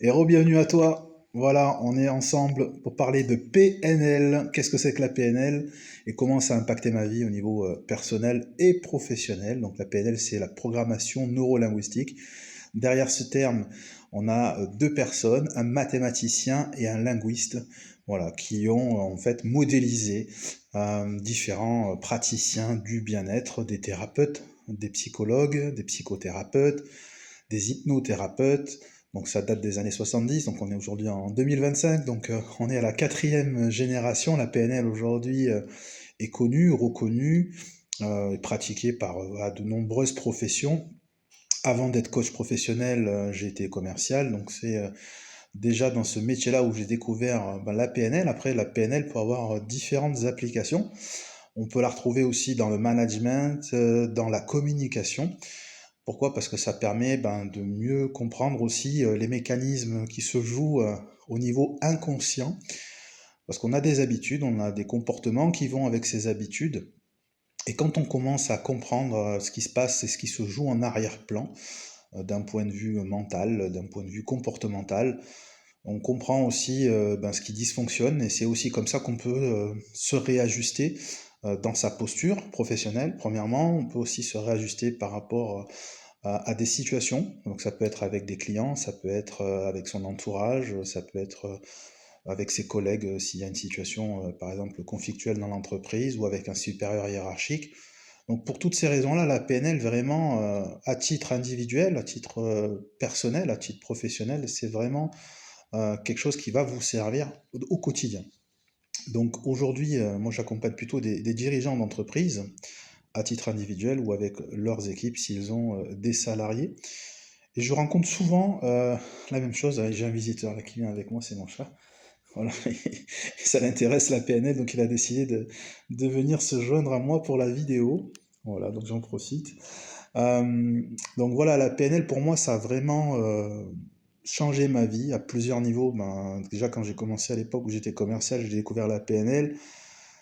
Et re-bienvenue à toi. Voilà, on est ensemble pour parler de PNL. Qu'est-ce que c'est que la PNL et comment ça a impacté ma vie au niveau personnel et professionnel. Donc la PNL, c'est la programmation neuro-linguistique. Derrière ce terme, on a deux personnes, un mathématicien et un linguiste, voilà, qui ont en fait modélisé différents praticiens du bien-être, des thérapeutes, des psychologues, des psychothérapeutes, des hypnothérapeutes. Donc ça date des années 70, donc on est aujourd'hui en 2025, donc on est à la quatrième génération. La PNL aujourd'hui est connue, reconnue, et pratiquée par à de nombreuses professions. Avant d'être coach professionnel, j'ai été commercial, donc c'est déjà dans ce métier-là où j'ai découvert la PNL. Après, la PNL peut avoir différentes applications. On peut la retrouver aussi dans le management, dans la communication. Pourquoi? Parce que ça permet de mieux comprendre aussi les mécanismes qui se jouent au niveau inconscient. Parce qu'on a des habitudes, on a des comportements qui vont avec ces habitudes. Et quand on commence à comprendre ce qui se passe et ce qui se joue en arrière-plan, d'un point de vue mental, d'un point de vue comportemental, on comprend aussi ce qui dysfonctionne et c'est aussi comme ça qu'on peut se réajuster dans sa posture professionnelle. Premièrement, on peut aussi se réajuster par rapport à des situations. Donc ça peut être avec des clients, ça peut être avec son entourage, ça peut être avec ses collègues s'il y a une situation, par exemple, conflictuelle dans l'entreprise ou avec un supérieur hiérarchique. Donc pour toutes ces raisons-là, la PNL, vraiment, à titre individuel, à titre personnel, à titre professionnel, c'est vraiment quelque chose qui va vous servir au quotidien. Donc aujourd'hui, moi j'accompagne plutôt des dirigeants d'entreprise à titre individuel ou avec leurs équipes s'ils ont des salariés. Et je rencontre souvent la même chose. J'ai un visiteur là qui vient avec moi, c'est mon chat. Voilà. Ça l'intéresse la PNL, donc il a décidé de venir se joindre à moi pour la vidéo. Voilà, donc j'en profite. Donc voilà, la PNL pour moi, ça a vraiment changé ma vie à plusieurs niveaux. Déjà quand j'ai commencé à l'époque où j'étais commercial, j'ai découvert la PNL.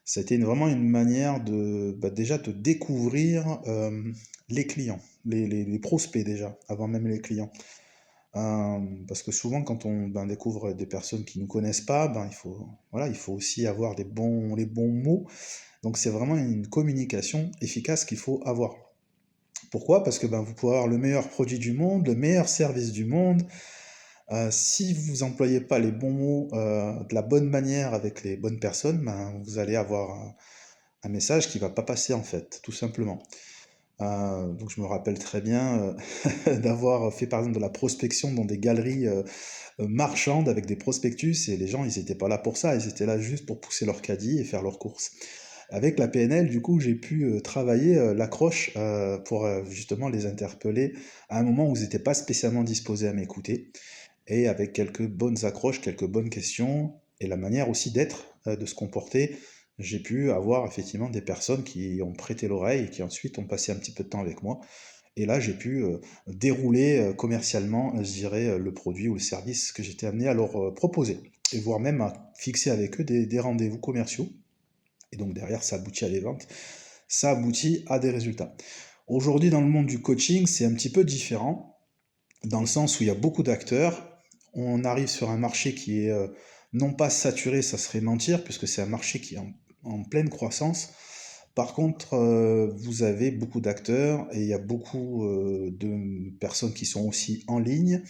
C'était vraiment une manière de déjà de découvrir les clients, les prospects déjà, avant même les clients. Parce que souvent, quand on découvre des personnes qui ne nous connaissent pas, voilà, il faut aussi avoir les bons mots. Donc c'est vraiment une communication efficace qu'il faut avoir. Pourquoi? Parce que vous pouvez avoir le meilleur produit du monde, le meilleur service du monde. Si vous employez pas les bons mots de la bonne manière avec les bonnes personnes, vous allez avoir un message qui va pas passer en fait, tout simplement. Donc je me rappelle très bien d'avoir fait par exemple de la prospection dans des galeries marchandes avec des prospectus et les gens ils étaient pas là pour ça, ils étaient là juste pour pousser leur caddie et faire leurs courses. Avec la PNL, du coup, j'ai pu travailler l'accroche pour justement les interpeller à un moment où ils n'étaient pas spécialement disposés à m'écouter et avec quelques bonnes accroches, quelques bonnes questions et la manière aussi d'être, de se comporter, j'ai pu avoir effectivement des personnes qui ont prêté l'oreille et qui ensuite ont passé un petit peu de temps avec moi. Et là, j'ai pu dérouler commercialement, je dirais, le produit ou le service que j'étais amené à leur proposer. Et voire même à fixer avec eux des rendez-vous commerciaux. Et donc derrière, ça aboutit à des ventes, ça aboutit à des résultats. Aujourd'hui, dans le monde du coaching, c'est un petit peu différent, dans le sens où il y a beaucoup d'acteurs. On arrive sur un marché qui est non pas saturé, ça serait mentir, puisque c'est un marché qui est en pleine croissance. Par contre, vous avez beaucoup d'acteurs et il y a beaucoup de personnes qui sont aussi en ligne,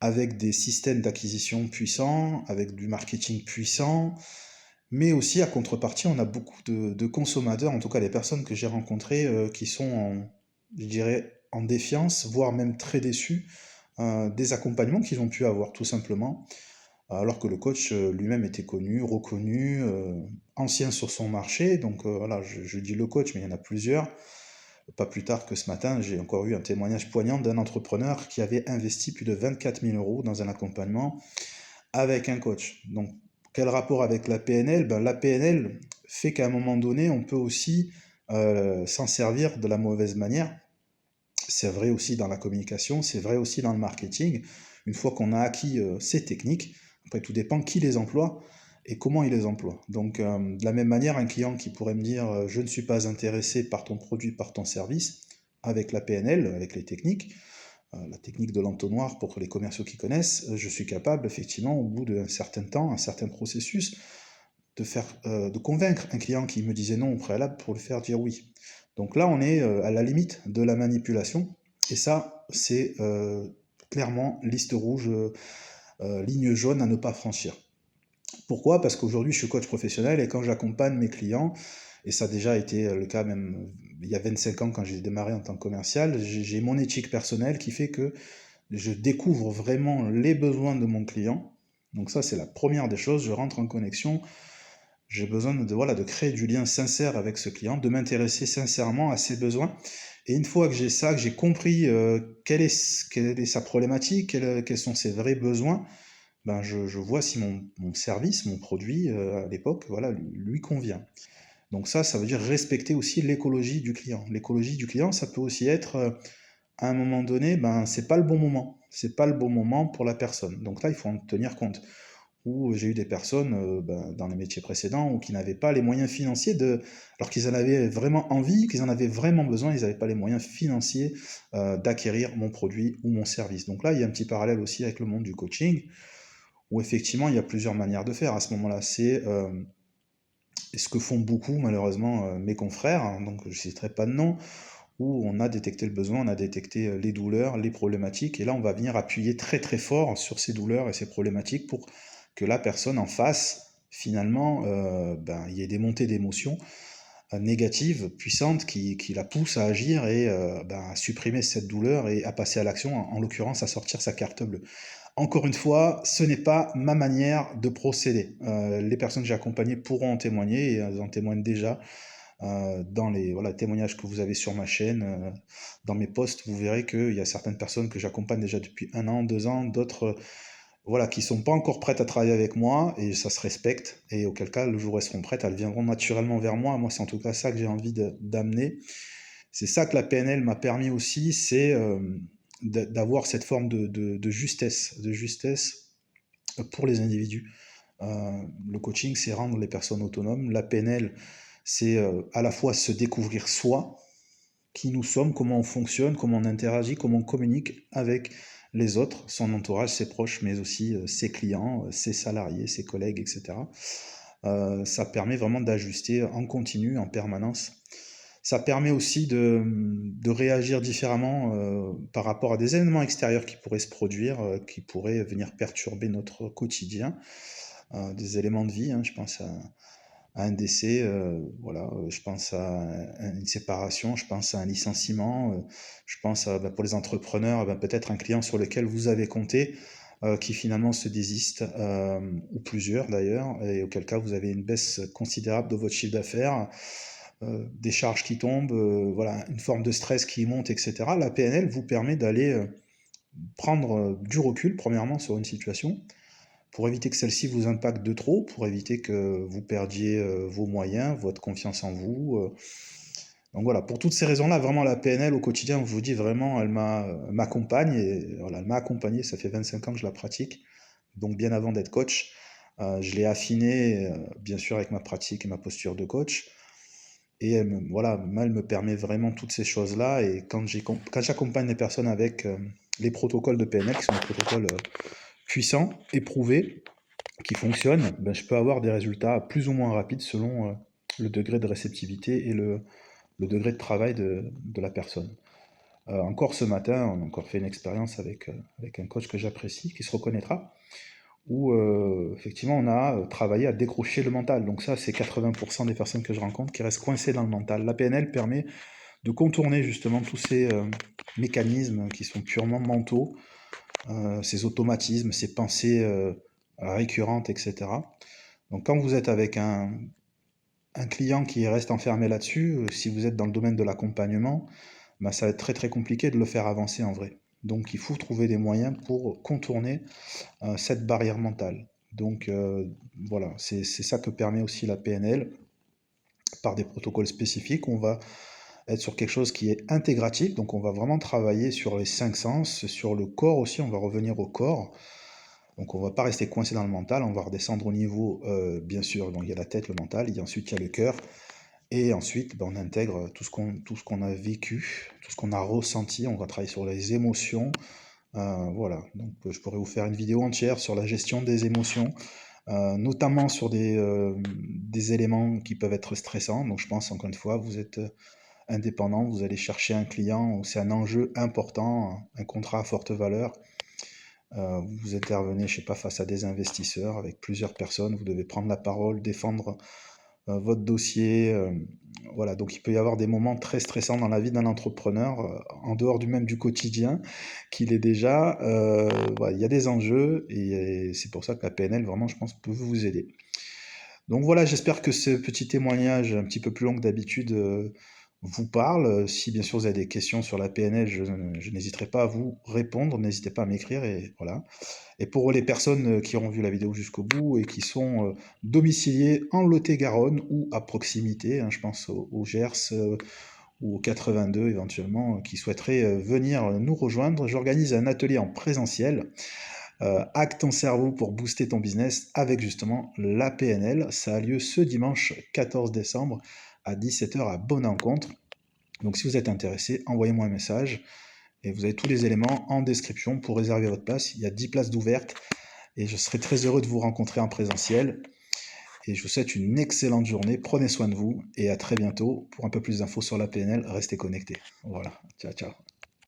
avec des systèmes d'acquisition puissants, avec du marketing puissant, mais aussi à contrepartie, on a beaucoup de consommateurs, en tout cas les personnes que j'ai rencontrées, qui sont je dirais, en défiance, voire même très déçus des accompagnements qu'ils ont pu avoir, tout simplement, alors que le coach lui-même était connu, reconnu, ancien sur son marché. Donc voilà, je dis le coach, mais il y en a plusieurs. Pas plus tard que ce matin, j'ai encore eu un témoignage poignant d'un entrepreneur qui avait investi plus de 24 000 euros dans un accompagnement avec un coach. Donc, quel rapport avec la PNL? La PNL fait qu'à un moment donné, on peut aussi s'en servir de la mauvaise manière. C'est vrai aussi dans la communication, c'est vrai aussi dans le marketing. Une fois qu'on a acquis ces techniques, après tout dépend qui les emploie et comment il les emploie. Donc de la même manière, un client qui pourrait me dire je ne suis pas intéressé par ton produit, par ton service, avec la PNL, avec les techniques, la technique de l'entonnoir pour les commerciaux qui connaissent, je suis capable, effectivement, au bout d'un certain temps, un certain processus, de convaincre un client qui me disait non au préalable pour le faire dire oui. Donc là, on est à la limite de la manipulation, et ça, c'est clairement liste rouge, ligne jaune à ne pas franchir. Pourquoi? Parce qu'aujourd'hui, je suis coach professionnel et quand j'accompagne mes clients, et ça a déjà été le cas même il y a 25 ans quand j'ai démarré en tant que commercial, j'ai mon éthique personnelle qui fait que je découvre vraiment les besoins de mon client. Donc ça, c'est la première des choses. Je rentre en connexion. J'ai besoin voilà, de créer du lien sincère avec ce client, de m'intéresser sincèrement à ses besoins. Et une fois que j'ai ça, que j'ai compris quelle est sa problématique, quels sont ses vrais besoins, ben je vois si mon service, mon produit, à l'époque, voilà, lui convient. Donc ça veut dire respecter aussi l'écologie du client. L'écologie du client, ça peut aussi être, à un moment donné, ben c'est pas le bon moment. C'est pas le bon moment pour la personne. Donc là, il faut en tenir compte. Où j'ai eu des personnes ben, dans les métiers précédents ou qui n'avaient pas les moyens financiers alors qu'ils en avaient vraiment envie, qu'ils en avaient vraiment besoin, ils n'avaient pas les moyens financiers d'acquérir mon produit ou mon service. Donc là, il y a un petit parallèle aussi avec le monde du coaching, où effectivement, il y a plusieurs manières de faire à ce moment-là. C'est ce que font beaucoup, malheureusement, mes confrères, hein, donc je ne citerai pas de nom, où on a détecté le besoin, on a détecté les douleurs, les problématiques, et là, on va venir appuyer très très fort sur ces douleurs et ces problématiques pour que la personne en face, finalement, ben, il y ait des montées d'émotions négatives, puissantes, qui la poussent à agir et ben, à supprimer cette douleur et à passer à l'action, en l'occurrence à sortir sa carte bleue. Encore une fois, ce n'est pas ma manière de procéder. Les personnes que j'ai accompagnées pourront en témoigner, et elles en témoignent déjà dans les voilà, témoignages que vous avez sur ma chaîne, dans mes posts, vous verrez qu'il y a certaines personnes que j'accompagne déjà depuis 1 an, 2 ans, d'autres voilà, qui sont pas encore prêtes à travailler avec moi, et ça se respecte, et auquel cas, le jour où elles seront prêtes, elles viendront naturellement vers moi. Moi, c'est en tout cas ça que j'ai envie d'amener. C'est ça que la PNL m'a permis aussi, c'est d'avoir cette forme de justesse pour les individus. Le coaching, c'est rendre les personnes autonomes. La PNL, c'est à la fois se découvrir soi, qui nous sommes, comment on fonctionne, comment on interagit, comment on communique avec les autres, son entourage, ses proches, mais aussi ses clients, ses salariés, ses collègues, etc. Ça permet vraiment d'ajuster en continu, en permanence. Ça permet aussi de réagir différemment par rapport à des événements extérieurs qui pourraient se produire, qui pourraient venir perturber notre quotidien, des éléments de vie, hein, je pense à un décès, voilà, je pense à une séparation, je pense à un licenciement, je pense à, bah, pour les entrepreneurs, bah, peut-être un client sur lequel vous avez compté, qui finalement se désiste, ou plusieurs d'ailleurs, et auquel cas vous avez une baisse considérable de votre chiffre d'affaires, des charges qui tombent, voilà, une forme de stress qui monte, etc. La PNL vous permet d'aller prendre du recul, premièrement, sur une situation, pour éviter que celle-ci vous impacte de trop, pour éviter que vous perdiez vos moyens, votre confiance en vous. Donc voilà, pour toutes ces raisons-là, vraiment la PNL au quotidien, je vous dis vraiment, elle m'accompagne, et voilà, elle m'a accompagné, ça fait 25 ans que je la pratique, donc bien avant d'être coach. Je l'ai affinée, bien sûr, avec ma pratique et ma posture de coach. Et voilà, elle me permet vraiment toutes ces choses-là. Et quand j'accompagne les personnes avec les protocoles de PNL, qui sont des protocoles puissants, éprouvés, qui fonctionnent, ben, je peux avoir des résultats plus ou moins rapides selon le degré de réceptivité et le degré de travail de la personne. Encore ce matin, on a encore fait une expérience avec un coach que j'apprécie, qui se reconnaîtra, où effectivement on a travaillé à décrocher le mental. Donc ça, c'est 80% des personnes que je rencontre qui restent coincées dans le mental. La PNL permet de contourner justement tous ces mécanismes qui sont purement mentaux, ces automatismes, ces pensées récurrentes, etc. Donc quand vous êtes avec un client qui reste enfermé là-dessus, si vous êtes dans le domaine de l'accompagnement, bah, ça va être très très compliqué de le faire avancer en vrai. Donc il faut trouver des moyens pour contourner cette barrière mentale. Donc voilà, c'est ça que permet aussi la PNL par des protocoles spécifiques. On va être sur quelque chose qui est intégratif, donc on va vraiment travailler sur les 5 sens, sur le corps aussi, on va revenir au corps. Donc on ne va pas rester coincé dans le mental, on va redescendre au niveau, bien sûr, donc il y a la tête, le mental, et ensuite il y a le cœur. Et ensuite, ben, on intègre tout ce qu'on a vécu, tout ce qu'on a ressenti. On va travailler sur les émotions. Voilà, donc je pourrais vous faire une vidéo entière sur la gestion des émotions, notamment sur des éléments qui peuvent être stressants. Donc je pense, encore une fois, vous êtes indépendant, vous allez chercher un client où c'est un enjeu important, un contrat à forte valeur. Vous intervenez, je sais pas, face à des investisseurs avec plusieurs personnes, vous devez prendre la parole, défendre votre dossier. Voilà, donc il peut y avoir des moments très stressants dans la vie d'un entrepreneur, en dehors du même du quotidien qu'il est déjà. Voilà, il y a des enjeux et c'est pour ça que la PNL, vraiment, je pense, peut vous aider. Donc voilà, j'espère que ce petit témoignage un petit peu plus long que d'habitude vous parle. Si bien sûr vous avez des questions sur la PNL, je n'hésiterai pas à vous répondre. N'hésitez pas à m'écrire et voilà. Et pour les personnes qui auront vu la vidéo jusqu'au bout et qui sont domiciliées en Lot-et-Garonne ou à proximité, hein, je pense au Gers ou au 82 éventuellement, qui souhaiteraient venir nous rejoindre, j'organise un atelier en présentiel. Hack ton cerveau pour booster ton business avec justement la PNL. Ça a lieu ce dimanche 14 décembre à 17h à Bonne-Rencontre. Donc si vous êtes intéressé, envoyez-moi un message et vous avez tous les éléments en description pour réserver votre place. Il y a 10 places d'ouvertes et je serai très heureux de vous rencontrer en présentiel. Et je vous souhaite une excellente journée, prenez soin de vous et à très bientôt. Pour un peu plus d'infos sur la PNL, restez connectés. Voilà, ciao ciao.